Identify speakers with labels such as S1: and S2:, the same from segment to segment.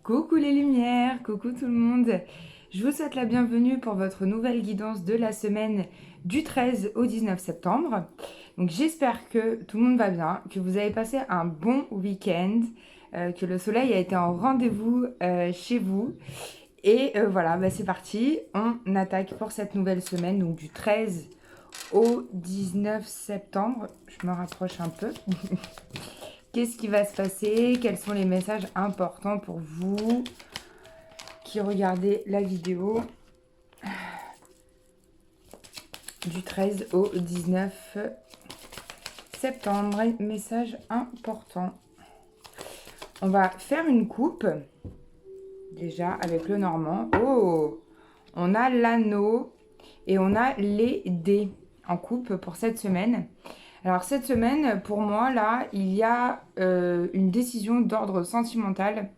S1: Coucou les lumières, coucou tout le monde. Je vous souhaite la bienvenue pour votre nouvelle guidance de la semaine du 13 au 19 septembre. Donc j'espère que tout le monde va bien, que vous avez passé un bon week-end, que le soleil a été en rendez-vous chez vous. Et voilà, c'est parti. On attaque pour cette nouvelle semaine, donc du 13 au 19 septembre. Je me rapproche un peu. Qu'est-ce qui va se passer? Quels sont les messages importants pour vous qui regardez la vidéo du 13 au 19 septembre? Message important. On va faire une coupe, déjà avec le normand. Oh, on a l'anneau et on a les dés en coupe pour cette semaine. Alors cette semaine, pour moi, là, il y a une décision d'ordre sentimental,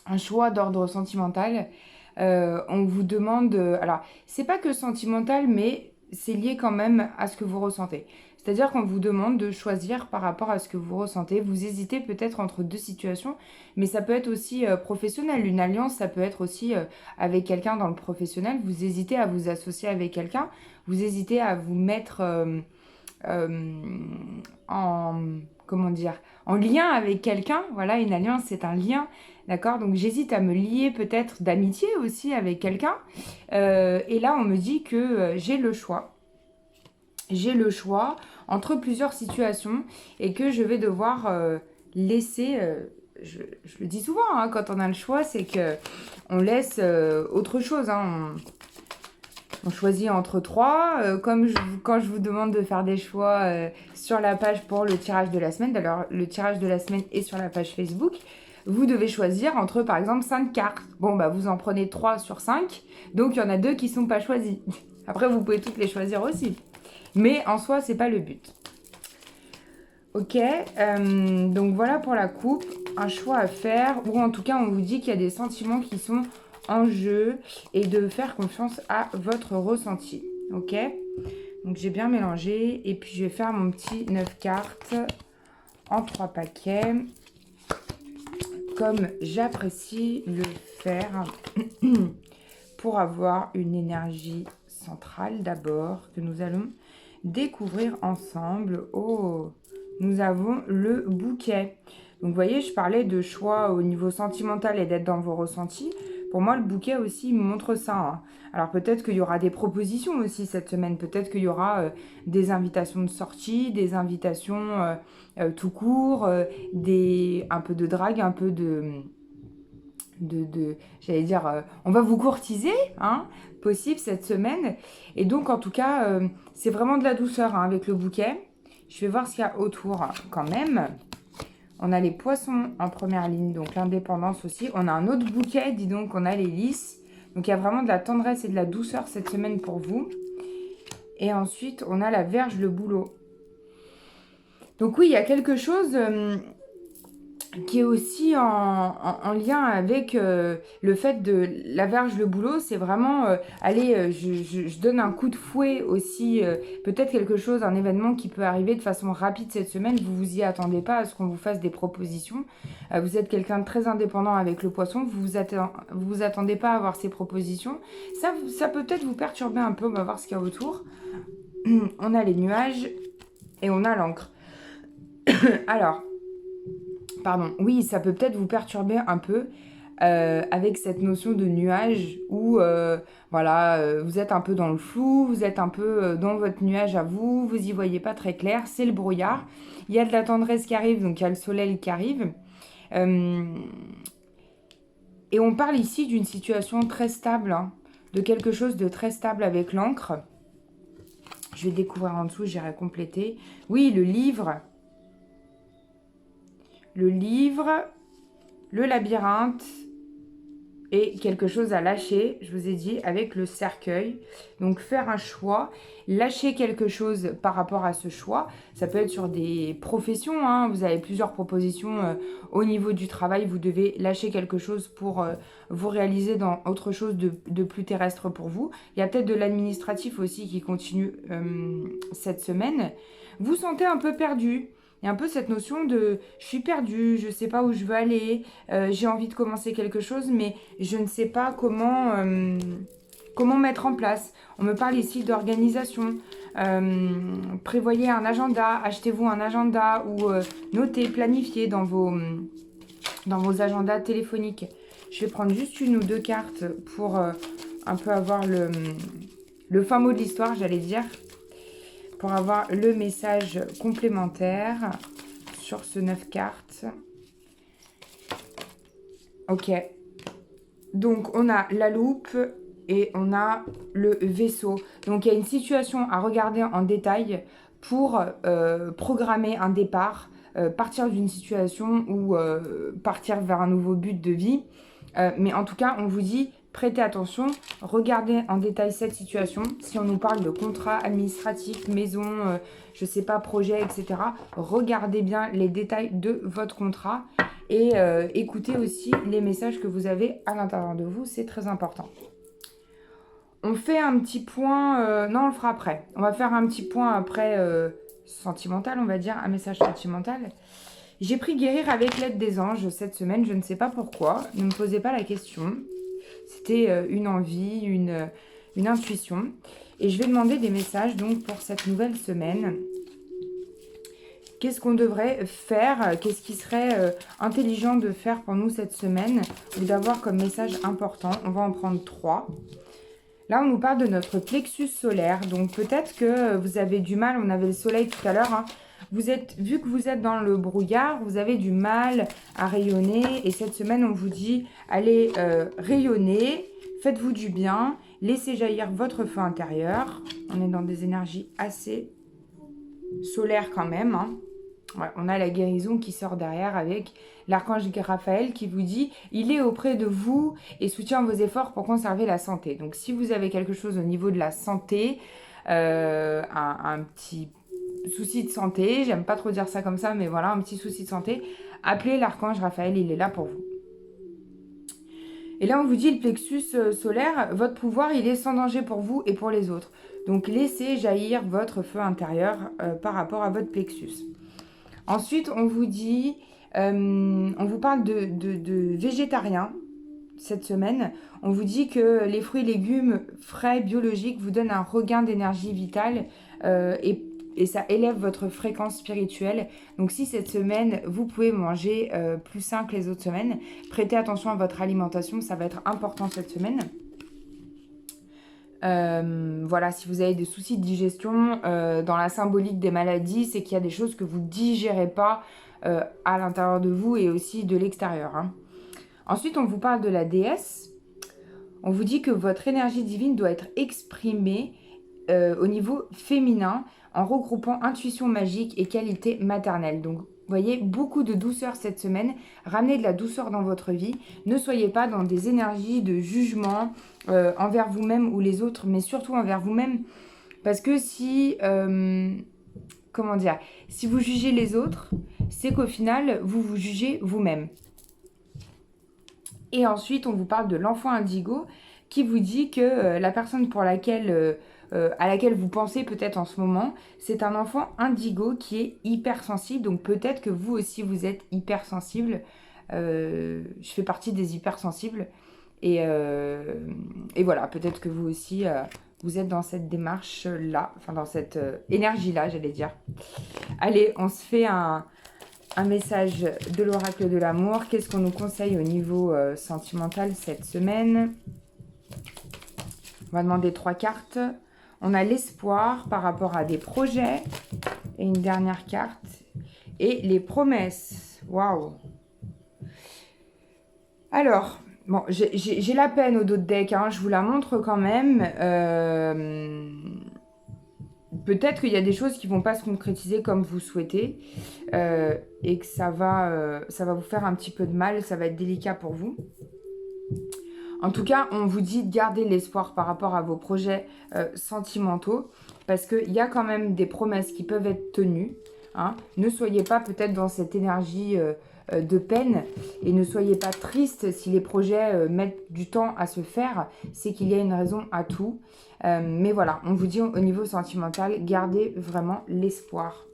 S1: un choix d'ordre sentimental. On vous demande... alors, c'est pas que sentimental, mais c'est lié quand même à ce que vous ressentez. C'est-à-dire qu'on vous demande de choisir par rapport à ce que vous ressentez. Vous hésitez peut-être entre deux situations, mais ça peut être aussi professionnel. Une alliance, ça peut être aussi avec quelqu'un dans le professionnel. Vous hésitez à vous associer avec quelqu'un. Vous hésitez à vous mettre... en comment dire, en lien avec quelqu'un. Voilà, une alliance, c'est un lien, d'accord? Donc j'hésite à me lier peut-être d'amitié aussi avec quelqu'un. Et là, on me dit que j'ai le choix. J'ai le choix entre plusieurs situations et que je vais devoir laisser... je le dis souvent, hein, quand on a le choix, c'est que on laisse autre chose. Hein, on choisit entre trois. Quand je vous demande de faire des choix sur la page pour le tirage de la semaine, d'ailleurs le tirage de la semaine est sur la page Facebook, vous devez choisir entre par exemple 5 cartes. Bon, vous en prenez 3 sur 5, donc il y en a 2 qui ne sont pas choisies. Après, vous pouvez toutes les choisir aussi. Mais en soi, c'est pas le but. Ok, donc voilà pour la coupe. Un choix à faire, ou en tout cas, on vous dit qu'il y a des sentiments qui sont en jeu et de faire confiance à votre ressenti. Ok, donc j'ai bien mélangé et puis je vais faire mon petit 9 cartes en 3 paquets comme j'apprécie le faire pour avoir une énergie centrale d'abord que nous allons découvrir ensemble. Oh, nous avons le bouquet. Donc vous voyez, je parlais de choix au niveau sentimental et d'être dans vos ressentis. Pour moi, le bouquet aussi montre ça. Hein. Alors peut-être qu'il y aura des propositions aussi cette semaine. Peut-être qu'il y aura des invitations de sortie, des invitations tout court, un peu de drague, un peu j'allais dire, on va vous courtiser, hein, possible cette semaine. Et donc, en tout cas, c'est vraiment de la douceur hein, avec le bouquet. Je vais voir ce qu'il y a autour quand même. On a les poissons en première ligne, donc l'indépendance aussi. On a un autre bouquet, dis donc, on a les lys. Donc, il y a vraiment de la tendresse et de la douceur cette semaine pour vous. Et ensuite, on a la verge, le bouleau. Donc oui, il y a quelque chose qui est aussi en lien avec le fait de la verge, le boulot. C'est vraiment, allez, je donne un coup de fouet aussi, peut-être quelque chose, un événement qui peut arriver de façon rapide cette semaine. Vous vous y attendez pas à ce qu'on vous fasse des propositions. Vous êtes quelqu'un de très indépendant avec le poisson. Vous attendez pas à avoir ces propositions. Ça peut peut-être vous perturber un peu. On va voir ce qu'il y a autour. On a les nuages et on a l'encre. Alors... Pardon, oui, ça peut peut-être vous perturber un peu avec cette notion de nuage où, vous êtes un peu dans le flou, vous êtes un peu dans votre nuage à vous, vous y voyez pas très clair, c'est le brouillard. Il y a de la tendresse qui arrive, donc il y a le soleil qui arrive. Et on parle ici d'une situation très stable, hein, de quelque chose de très stable avec l'encre. Je vais découvrir en dessous, j'irai compléter. Oui, le livre, le labyrinthe et quelque chose à lâcher, je vous ai dit, avec le cercueil. Donc faire un choix, lâcher quelque chose par rapport à ce choix. Ça peut être sur des professions, hein. Vous avez plusieurs propositions au niveau du travail. Vous devez lâcher quelque chose pour vous réaliser dans autre chose de plus terrestre pour vous. Il y a peut-être de l'administratif aussi qui continue cette semaine. Vous sentez un peu perdu. Il y a un peu cette notion de je suis perdue, je ne sais pas où je veux aller, j'ai envie de commencer quelque chose, mais je ne sais pas comment mettre en place. On me parle ici d'organisation. Prévoyez un agenda, achetez-vous un agenda ou notez, planifiez dans vos agendas téléphoniques. Je vais prendre juste une ou deux cartes pour un peu avoir le fin mot de l'histoire, j'allais dire. Pour avoir le message complémentaire sur ce 9 cartes. Ok. Donc, on a la loupe et on a le vaisseau. Donc, il y a une situation à regarder en détail pour programmer un départ, partir d'une situation ou partir vers un nouveau but de vie. Mais en tout cas, on vous dit, prêtez attention, regardez en détail cette situation. Si on nous parle de contrat administratif, maison, je ne sais pas, projet, etc., regardez bien les détails de votre contrat et écoutez aussi les messages que vous avez à l'intérieur de vous, c'est très important. On fait un petit point, non, on le fera après. On va faire un petit point après sentimental, on va dire, un message sentimental. J'ai pris guérir avec l'aide des anges cette semaine, je ne sais pas pourquoi, ne me posez pas la question. C'était une envie, une intuition. Et je vais demander des messages donc pour cette nouvelle semaine. Qu'est-ce qu'on devrait faire? Qu'est-ce qui serait intelligent de faire pour nous cette semaine ou d'avoir comme message important? On va en prendre 3. Là, on nous parle de notre plexus solaire. Donc, peut-être que vous avez du mal. On avait le soleil tout à l'heure. Hein. Vu que vous êtes dans le brouillard, vous avez du mal à rayonner. Et cette semaine, on vous dit, allez rayonner, faites-vous du bien, laissez jaillir votre feu intérieur. On est dans des énergies assez solaires quand même. Hein. Ouais, on a la guérison qui sort derrière avec l'archange Raphaël qui vous dit « Il est auprès de vous et soutient vos efforts pour conserver la santé. » Donc, si vous avez quelque chose au niveau de la santé, un petit souci de santé, j'aime pas trop dire ça comme ça, mais voilà, un petit souci de santé, appelez l'archange Raphaël, il est là pour vous. Et là, on vous dit le plexus solaire, votre pouvoir, il est sans danger pour vous et pour les autres. Donc, laissez jaillir votre feu intérieur par rapport à votre plexus. Ensuite, on vous dit, on vous parle de végétarien cette semaine. On vous dit que les fruits et légumes frais, biologiques, vous donnent un regain d'énergie vitale et ça élève votre fréquence spirituelle. Donc si cette semaine, vous pouvez manger plus sain que les autres semaines, prêtez attention à votre alimentation, ça va être important cette semaine. Voilà, si vous avez des soucis de digestion, dans la symbolique des maladies, c'est qu'il y a des choses que vous ne digérez pas à l'intérieur de vous et aussi de l'extérieur. Hein. Ensuite, on vous parle de la déesse. On vous dit que votre énergie divine doit être exprimée au niveau féminin en regroupant intuition magique et qualité maternelle. Donc, vous voyez, beaucoup de douceur cette semaine. Ramenez de la douceur dans votre vie. Ne soyez pas dans des énergies de jugement envers vous-même ou les autres, mais surtout envers vous-même. Parce que si vous jugez les autres, c'est qu'au final, vous vous jugez vous-même. Et ensuite, on vous parle de l'enfant indigo qui vous dit que la personne à laquelle vous pensez peut-être en ce moment, c'est un enfant indigo qui est hypersensible. Donc peut-être que vous aussi, vous êtes hypersensible. Je fais partie des hypersensibles. Et voilà, peut-être que vous aussi, vous êtes dans cette démarche-là, enfin dans cette énergie-là, j'allais dire. Allez, on se fait un message de l'oracle de l'amour. Qu'est-ce qu'on nous conseille au niveau sentimental cette semaine? On va demander 3 cartes. On a l'espoir par rapport à des projets. Et une dernière carte. Et les promesses. Waouh! Alors, bon, j'ai la peine au dos de deck. Hein, je vous la montre quand même. Peut-être qu'il y a des choses qui ne vont pas se concrétiser comme vous souhaitez. Et que ça va vous faire un petit peu de mal. Ça va être délicat pour vous. En tout cas, on vous dit de garder l'espoir par rapport à vos projets sentimentaux parce qu'il y a quand même des promesses qui peuvent être tenues. Hein. Ne soyez pas peut-être dans cette énergie de peine et ne soyez pas triste si les projets mettent du temps à se faire. C'est qu'il y a une raison à tout. Mais voilà, on vous dit au niveau sentimental, gardez vraiment l'espoir.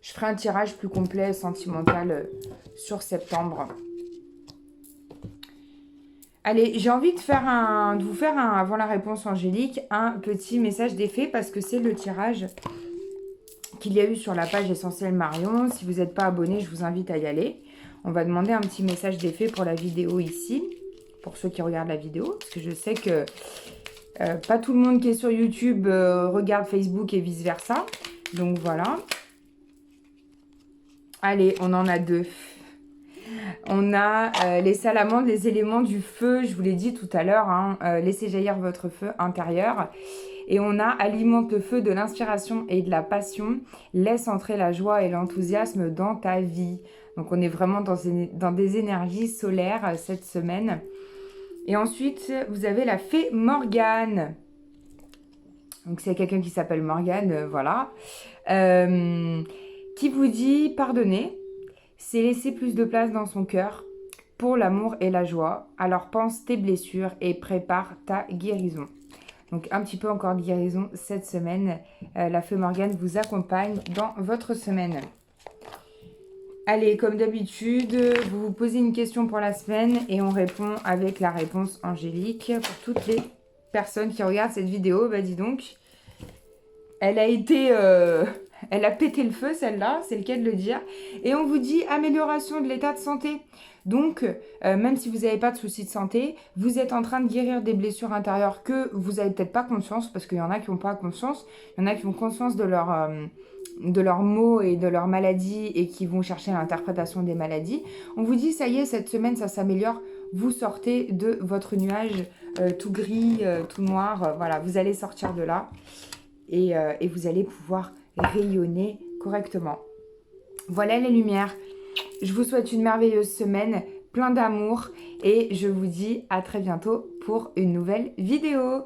S1: Je ferai un tirage plus complet, sentimental, sur septembre. Allez, j'ai envie de vous faire, avant la réponse angélique, un petit message d'effet parce que c'est le tirage qu'il y a eu sur la page Essentielle Marion. Si vous n'êtes pas abonné, je vous invite à y aller. On va demander un petit message d'effet pour la vidéo ici, pour ceux qui regardent la vidéo, parce que je sais que pas tout le monde qui est sur YouTube regarde Facebook et vice-versa. Donc voilà. Allez, on en a deux. On a les salamandres, les éléments du feu, je vous l'ai dit tout à l'heure, hein, laissez jaillir votre feu intérieur. Et on a alimente le feu de l'inspiration et de la passion, laisse entrer la joie et l'enthousiasme dans ta vie. Donc on est vraiment dans des énergies solaires cette semaine. Et ensuite, vous avez la fée Morgane. Donc c'est quelqu'un qui s'appelle Morgane, voilà. Qui vous dit pardonner. C'est laisser plus de place dans son cœur pour l'amour et la joie. Alors pense tes blessures et prépare ta guérison. Donc un petit peu encore de guérison cette semaine. La fée Morgane vous accompagne dans votre semaine. Allez, comme d'habitude, vous vous posez une question pour la semaine et on répond avec la réponse angélique. Pour toutes les personnes qui regardent cette vidéo, bah dis donc, elle a été... elle a pété le feu, celle-là, c'est le cas de le dire. Et on vous dit amélioration de l'état de santé. Donc, même si vous n'avez pas de soucis de santé, vous êtes en train de guérir des blessures intérieures que vous n'avez peut-être pas conscience, parce qu'il y en a qui n'ont pas conscience. Il y en a qui ont conscience de leurs maux et de leurs maladies et qui vont chercher l'interprétation des maladies. On vous dit, ça y est, cette semaine, ça s'améliore. Vous sortez de votre nuage tout gris, tout noir. Voilà, vous allez sortir de là et vous allez pouvoir rayonner correctement. Voilà les lumières. Je vous souhaite une merveilleuse semaine, plein d'amour et je vous dis à très bientôt pour une nouvelle vidéo.